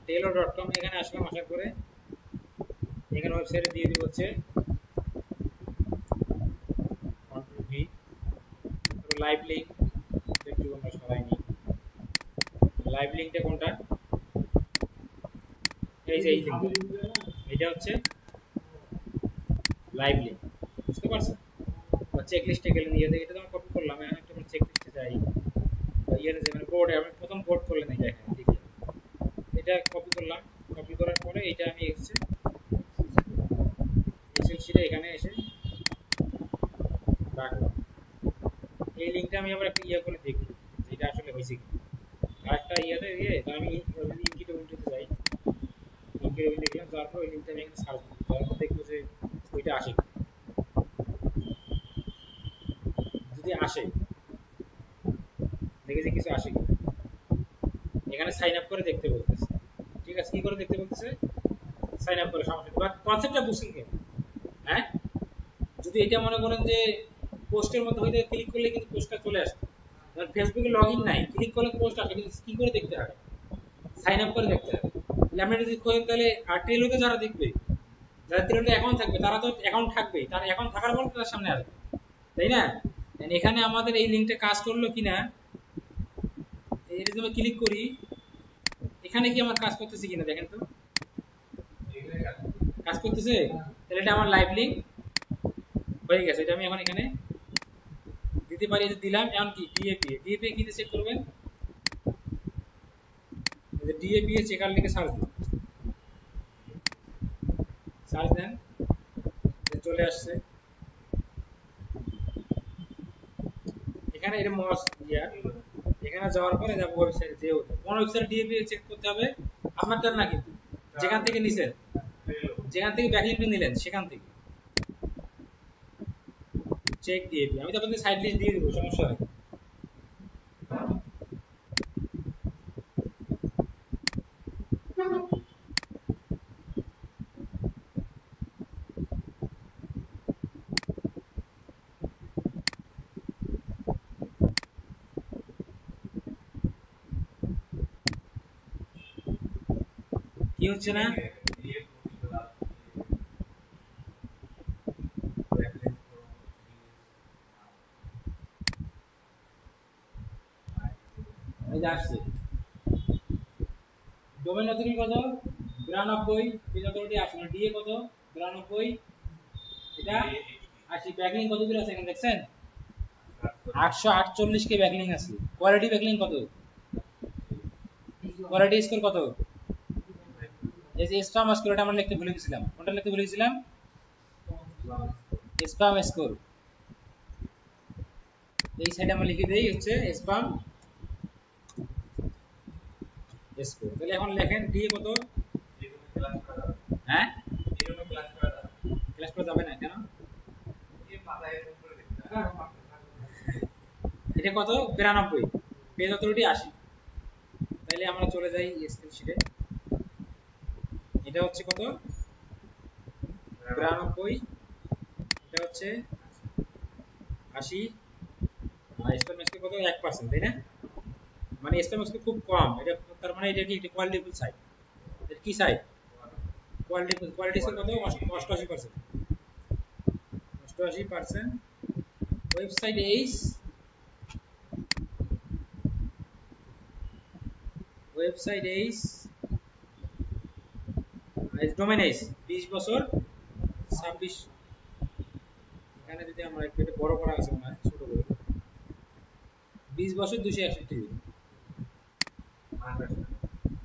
trello.com এখানে আসলাম, আসার পরে এখানে ওয়েবসাইটে দিয়ে দিব হচ্ছে কন্ট্রোল ভি, লাইভ লিঙ্ক, একটু আমরা সবাই নিই। লাইভ লিঙ্কটা কোনটা, এই যে এই লিঙ্কটা, এটা হচ্ছে লাইভ লিঙ্ক, বুঝতে পারছেন? চেক লিস্টে গেলে নিয়ে যায়, এটা তো আমি কপি করলাম, এখন একটা চেক লিস্টে যাই, ইয়ারে যে মানে বোর্ডে আমি প্রথম বোর্ড করলে নেই, দেখেন দেখি এটা কপি করলাম, কপি করার পরে এটা আমি এক্সেল শিটে এখানে এসে রাখলাম। এই লিঙ্কটা আমি আবার একটা ইয়ে করে দেখব এটা আসলে হয়েছে কি, আরেকটা ইয়াতে আমি ইনকিটে উইন্ডোতে যাই, ইনকিটে উইন্ডো দেখলাম, তারপর ওই লিঙ্কটা আমি এখানে সার্চ করি, তারপর দেখবো যে ওইটা আসে, যদি আসে দেখি যে কিছু আসে কি, এখানে সাইন আপ করে দেখতে বলতেছে, ঠিক আছে? কি করে দেখতে বলতেছে, সাইন আপ করে, সমস্যা নেই, বাট কনসেপ্টটা বুঝছেন কি? হ্যাঁ, যদি এটা মনে করেন যে পোস্টের মধ্যে হইতে ক্লিক করলে কিন্তু পোস্টটা চলে আসবে, ধর ফেসবুকে লগইন নাই, ক্লিক করলে পোস্ট আসে কিন্তু কি করে দেখতে হবে? সাইন আপ করে দেখতে হবে। তাহলে আমরা যদি করি তাহলে আর টেলোতে যারা দেখবে, যারা টেলোতে অ্যাকাউন্ট থাকবে তারা তো অ্যাকাউন্ট থাকবেই, তার অ্যাকাউন্ট থাকার পর তার সামনে আসবে, তাই না? এখানে আমাদের এই লিংকটা কাজ করলো কিনা, এই যদি আমি ক্লিক করি এখানে কি আমার কাজ করতেছে কিনা দেখেন তো। কাজ করতেছে, তাহলে এটা আমার লাইভ লিংক হয়ে গেছে। এটা আমি এখন এখানে দিতে পারি, এটা দিলাম। এখন কি ডিএপি কি চেক করবেন, ডিএপি এর চেকার লিখে সার্চ দিন, সার্চ দেন, চলে আসছে এখানে। এটা মস ইয়ার এখানে যাওয়ার পরে যাব ওয়েবসাইটে, যে কোন ওয়েবসাইট ডিএপি চেক করতে হবে আপনাদের না, কিন্তু যেখান থেকে নিছেন, যেখান থেকে ব্যাকলিংকটা নিলেন সেখান থেকে চেক ডিএপি। আমি তো আপনাদের সাইট লিস্ট দিয়ে দেব, সমস্যা নেই। কি হচ্ছে না, এই যে আসছে ডোমেন অথরিটি কত 92, পেজ অথরিটি 80, মানে ডিএ কত 92, এটা 80। ব্যাকলিং কত দূর আছে এখানে দেখছেন, 848 কে ব্যাকলিং আছে। কোয়ালিটি ব্যাকলিং কত, কোয়ালিটি স্কোর কত, এই যে স্প্যাম স্কোর, এটা আমরা লিখতে ভুলে গেছিলাম। কোনটা লিখতে ভুলে গেছিলাম, স্প্যাম স্কোর। এই সাইডে আমরা লিখে দেই হচ্ছে স্প্যাম স্কোর। তাহলে এখন লেখেন ডিএ কত, হ্যাঁ ক্লাস করা যাবে না কেন, এটা কত 92, পেজ অথরিটি 80। তাহলে আমরা চলে যাই স্প্রেডশিটে, এটা হচ্ছে কত 92, এটা হচ্ছে 80, আর স্প্যাম স্কোর কত 1%, তাই না? মানে স্প্যাম স্কোর খুব কম, এটা তার মানে এটা কি একটা কোয়ালিটিফুল সাইট। এটা কি সাইট, কোয়ালিটি স্কোর কত 88%, 88%। ওয়েবসাইট এইস, ওয়েবসাইট এইস, ডোমেন এইস 20 বছর 26। এখানে যদি আমরা একটু এটা বড় করা আছে মনে হয়, ছোট করে 20 বছর 261 দিন,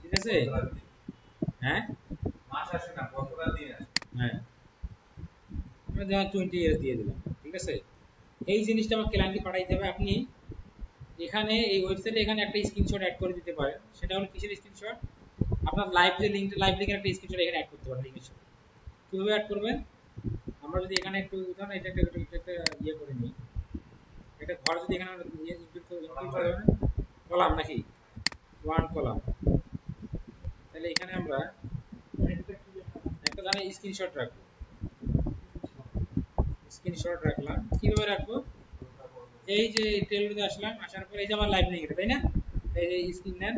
ঠিক আছে? হ্যাঁ মাস আসে না, বছর দিন আসে। হ্যাঁ আমরা যেমন 20 ইয়ার দিয়ে দিলাম, ঠিক আছে? এই জিনিসটা আমাকে ক্লায়েন্টকে পাঠাইতে হবে। আপনি এখানে এই ওয়েবসাইটে এখানে একটা স্ক্রিনশট অ্যাড করে দিতে পারেন। সেটা হলো কিসের স্ক্রিনশট, আপনার লাইভ যে লিংকটা, লাইভ লিংকের একটা স্ক্রিনশট এখানে অ্যাড করতে পারেন। লিংকের সাথে কিভাবে অ্যাড করবেন, আমরা যদি এখানে একটু উদাহরণ এটা একটা ইয়ে করে নিই, একটা ঘর যদি এখানে ইয়ে ইনক্লুড করে কলাম নাকি 1 কলাম, তাহলে এখানে আমরা একটা জানি স্ক্রিনশট রাখবো। স্ক্রিনশট রাখলাম, কিভাবে রাখবো, এই যে টেলতে আসলাম, আসার পর এই যে আমার লাইভ লিংক, তাই না? এই যে স্ক্রিন নেন,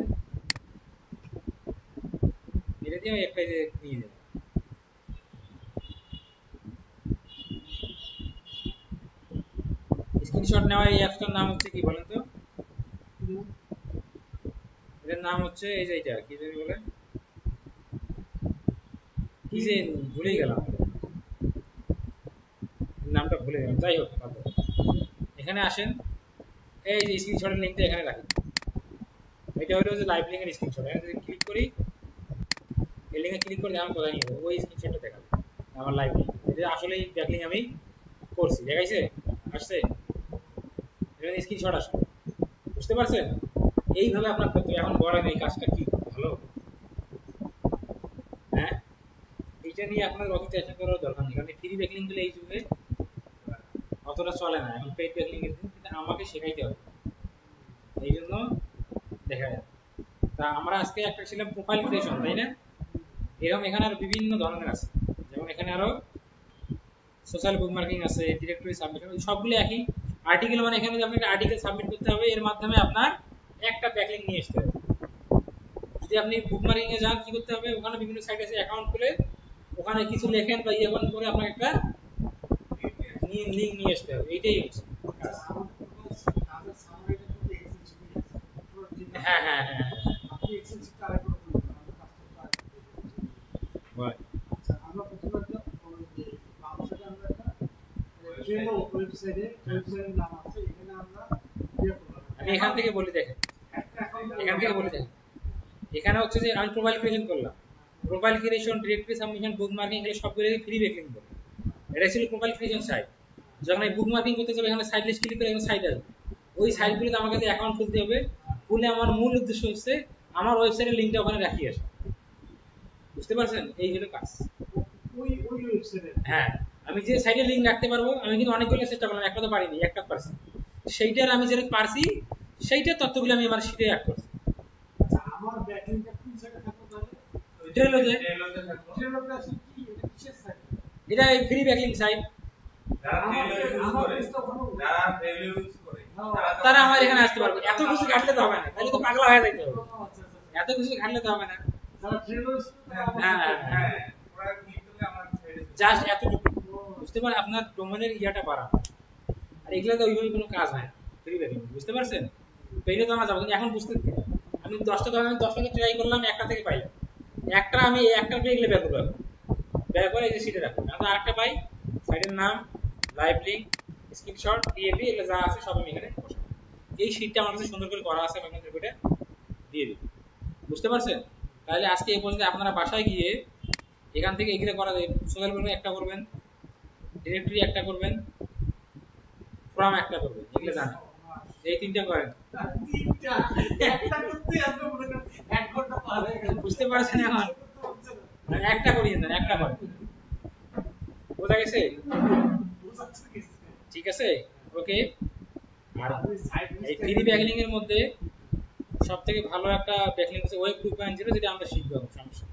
এটা দিয়ে একটা যে নিয়ে নেব। স্ক্রিনশট নেওয়ার এই অ্যাপটার নাম হচ্ছে কি বলেন তো, এটার নাম হচ্ছে এই যে এটা কি জানি বলে, কি যে ভুলে গেলাম, নামটা ভুলে গেলাম। যাই হোক, এখানে আসেন, এই যে স্ক্রিনশটের লিংকটা এখানে রাখি। এটা হলো যে লাইভ লিংকের স্ক্রিনশট। এখানে যদি ক্লিক করি, এই লিংকে ক্লিক করে আমি কোথায় নিয়ে যাবো, ওই স্ক্রিনশটটা দেখাবে আমার লাইভ লিংক। এটা আসলে ব্যাকলিং আমি করছি, দেখাইছে আসছে, এখানে স্ক্রিনশট আসবে, বুঝতে পারছেন? এইভাবে আপনার করতে হবে। এখন বলেন এই কাজটা কি ভালো, হ্যাঁ? এইটা নিয়ে আপনার অত টেনশন করার দরকার নেই, কারণ ফ্রি ব্যাকলিং গুলো এই যুগে অতটা চলে না। এখন পেইড ব্যাকলিং এর দিন, কিন্তু আমাকে শেখাইতে হবে, এই জন্য দেখা যায়। তা আমরা আজকে একটা ছিলাম প্রোফাইল ক্রিয়েশন, তাই না? এরকম এখানে আরো বিভিন্ন ধরনের আছে, যেমন এখানে আরো সোশ্যাল বুকমার্কিং আছে, ডিরেক্টরি সাবমিশন, সবগুলো একই। আর্টিকেল মানে এখানে যে আপনাকে আর্টিকেল সাবমিট করতে হবে, এর মাধ্যমে আপনার একটা ব্যাকলিংক নিয়ে আসতে হবে। যদি আপনি বুকমার্কিং এ যান, কি করতে হবে, ওখানে বিভিন্ন সাইট আছে, অ্যাকাউন্ট খুলে ওখানে কিছু লেখেন বা ইয়ে করে আপনাকে একটা লিংক নিয়ে আসতে হবে। এইটাই হচ্ছে হ্যাঁ হ্যাঁ হ্যাঁ আপনি এক্সেল শিট আরেক করে বলুন, হয়। আমরা প্রথমে একটা যে বামসাইডে আমরা একটা ট্রেন ওয়েবসাইটের নাম আছে, এখানে আমরা ইয়ে করলাম। আমি এখান থেকে বলি দেখেন, একটা অ্যাকাউন্টে এখান থেকে বলি দেখেন, এখানে হচ্ছে যে আমি প্রোফাইল ক্রিয়েশন করলাম, profile creation, directory submission, bookmarking, এগুলো সবগুলো ফ্রি ব্যাকলিংক বলে। এটা ছিল প্রোফাইল ক্রিয়েশন সাইট। যখন আমি বুকমার্কিং করতে যাবো, এখানে সাইট লিস্ট ক্লিক করে এখানে সাইট আসবে, ওই সাইটগুলোতে আমার কাছে অ্যাকাউন্ট খুলতে হবে। খুলে আমার মূল উদ্দেশ্য হচ্ছে আমার ওয়েবসাইটের লিংকটা ওখানে রাখি আসা। বুঝতে পারছেন? এই হলো কাজ। ওই ওয়েবসাইটে হ্যাঁ, আমি যে সাইটে লিংক রাখতে পারবো, আমি কিন্তু অনেকগুলো চেষ্টা করলাম, একটা তো পারিনি, একটা পারছি। সেইটার আমি যেটা পারছি সেইটার তথ্যগুলো আমি আমার শীটে অ্যাড করছি। আচ্ছা, আমার ব্যাকলিংকটা কোন সাইটে থাকবে তাহলে? ট্রেলোতে থাকবে। ট্রেলোতে আসলে কি, এটা কিসের সাইট? এটা ফ্রি ব্যাকলিংক সাইট। তারা আমার এখানে আসতে পারবে। এত কিছু ঘাটলে তো হবে না, তাহলে তো পাগলা হয়ে যাইতে হবে। এত কিছু ঘাটলে তো হবে না। হ্যাঁ, জাস্ট এতটুকু বুঝতে পারেন, আপনার ডোমেনের ইয়াটা বাড়া। আর এগুলো তো ওইভাবে কোনো কাজ হয় না ফ্রি ব্যাকলিংক, বুঝতে পারছেন? পেইলে তো আমরা যাবো, কিন্তু এখন বুঝতে আমি 10টা ট্রাই করলাম, একটা থেকে পাইলাম। একটা আমি একটা পেয়ে গেলে ব্যাক করবো, ব্যাক করে এই যে সিটে রাখবো। আমি আরেকটা পাই, সাইটের নাম, লাইভ লিংক, স্ক্রিনশট, ডিএপি, এগুলো যা আছে সব আমি এখানে বসাবো। এই শীটটা আমার কাছে সুন্দর করে করা আছে, আমি আপনাদের ভিডিওতে দিয়ে দিই। বুঝতে পারছেন? তাহলে আজকে এই পর্যন্ত। আপনারা বাসায় গিয়ে এখান থেকে এগুলো করা যায়। সোশ্যাল মিডিয়া একটা করবেন, ডিরেক্টরি একটা করবেন, ফর্ম একটা করবেন, এগুলো জানেন, এই তিনটা করেন। একটা করতে এত মনে করেন 1 ঘন্টা পার হয়ে গেল। বুঝতে পারছেন? এখন একটা করিয়ে দেন, একটা করেন। বোঝা গেছে? ঠিক আছে, ওকে। আর এই ফ্রি ব্যাকলিং এর মধ্যে সবথেকে ভালো একটা ব্যাকলিং হচ্ছে ওয়েব 2.0, যেটা আমরা শিখবো সমস্যা।